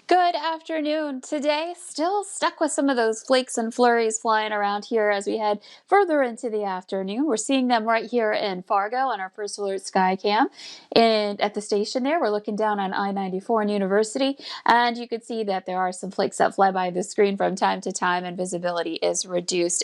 Good afternoon. Today, still stuck with some of those flakes and flurries flying around here as we head further into the afternoon. We're seeing them right here in Fargo on our First Alert Sky Cam. And at the station there, we're looking down on I-94 and University, and you can see that there are some flakes that fly by the screen from time to time, and visibility is reduced.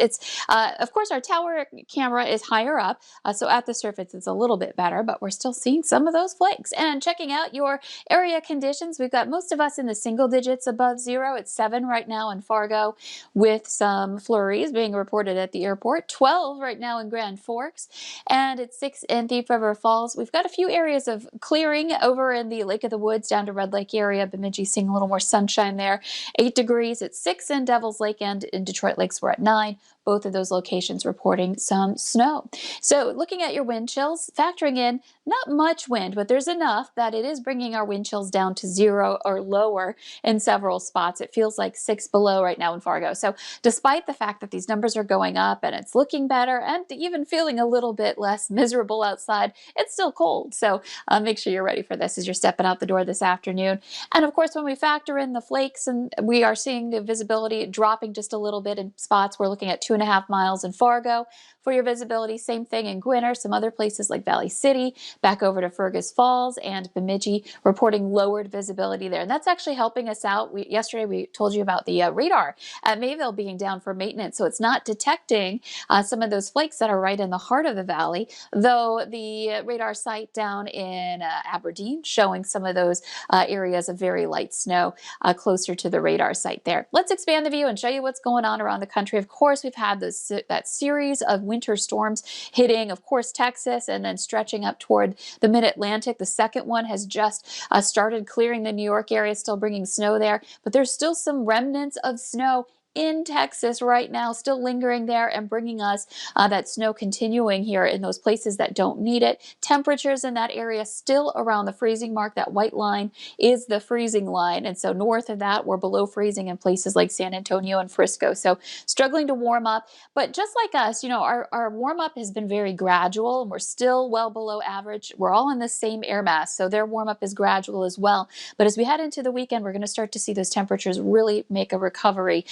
Of course, our tower camera is higher up, so at the surface it's a little bit better, but we're still seeing some of those flakes. And checking out your area conditions, we've got most of us in the single digits above zero. It's 7 right now in Fargo, with some flurries being reported at the airport. 12 right now in Grand Forks, and it's 6 in Thief River Falls. We've got a few areas of clearing over in the Lake of the Woods down to Red Lake area. Bemidji seeing a little more sunshine there. 8 degrees at 6 in Devil's Lake, and in Detroit Lakes we're at 9. Both of those locations reporting some snow. So looking at your wind chills, factoring in not much wind, but there's enough that it is bringing our wind chills down to 0 or lower in several spots. It feels like 6 below right now in Fargo. So despite the fact that these numbers are going up and it's looking better and even feeling a little bit less miserable outside, it's still cold. So make sure you're ready for this as you're stepping out the door this afternoon. And of course, when we factor in the flakes, and we are seeing the visibility dropping just a little bit in spots, we're looking at 2.5 miles in Fargo for your visibility. Same thing in Gwinner, some other places like Valley City, back over to Fergus Falls and Bemidji reporting lowered visibility there. And that's actually helping us out. Yesterday we told you about the radar at Mayville being down for maintenance, so it's not detecting some of those flakes that are right in the heart of the valley, though the radar site down in Aberdeen showing some of those areas of very light snow closer to the radar site there. Let's expand the view and show you what's going on around the country. Of course, we've had that series of winter storms hitting, of course, Texas, and then stretching up toward the mid-Atlantic. The second one has just started clearing the New York area, still bringing snow there, but there's still some remnants of snow in Texas right now, still lingering there and bringing us that snow continuing here in those places that don't need it. Temperatures in that area still around the freezing mark. That white line is the freezing line, and so north of that we're below freezing in places like San Antonio and Frisco, so struggling to warm up. But just like us, our warm up has been very gradual, and we're still well below average. We're all in the same air mass, so their warm up is gradual as well. But as we head into the weekend, we're going to start to see those temperatures really make a recovery,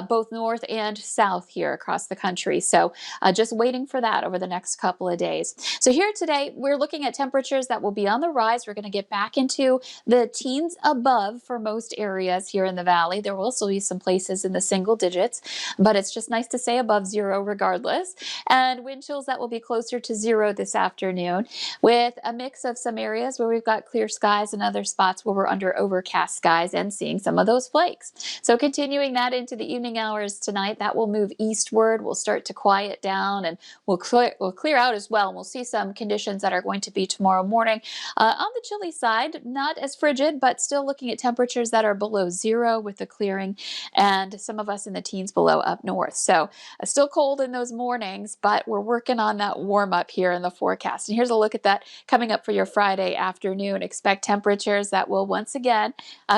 both north and south here across the country. So just waiting for that over the next couple of days. So here today, we're looking at temperatures that will be on the rise. We're going to get back into the teens above for most areas here in the valley. There will also be some places in the single digits, but it's just nice to say above 0 regardless. And wind chills that will be closer to 0 this afternoon, with a mix of some areas where we've got clear skies and other spots where we're under overcast skies and seeing some of those flakes. So continuing that into the evening hours tonight, that will move eastward. We'll start to quiet down, and we'll clear out as well. And we'll see some conditions that are going to be tomorrow morning on the chilly side, not as frigid, but still looking at temperatures that are below 0 with the clearing, and some of us in the teens below up north. So still cold in those mornings, but we're working on that warm up here in the forecast. And here's a look at that coming up for your Friday afternoon. Expect temperatures that will once again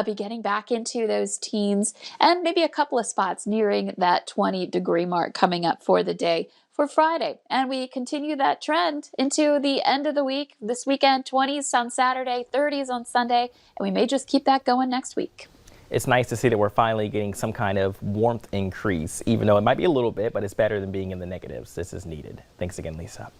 be getting back into those teens, and maybe a couple of spots nearing that 20-degree mark coming up for the day for Friday. And we continue that trend into the end of the week. This weekend, 20s on Saturday, 30s on Sunday, and we may just keep that going next week. It's nice to see that we're finally getting some kind of warmth increase, even though it might be a little bit, but it's better than being in the negatives. This is needed. Thanks again, Lisa.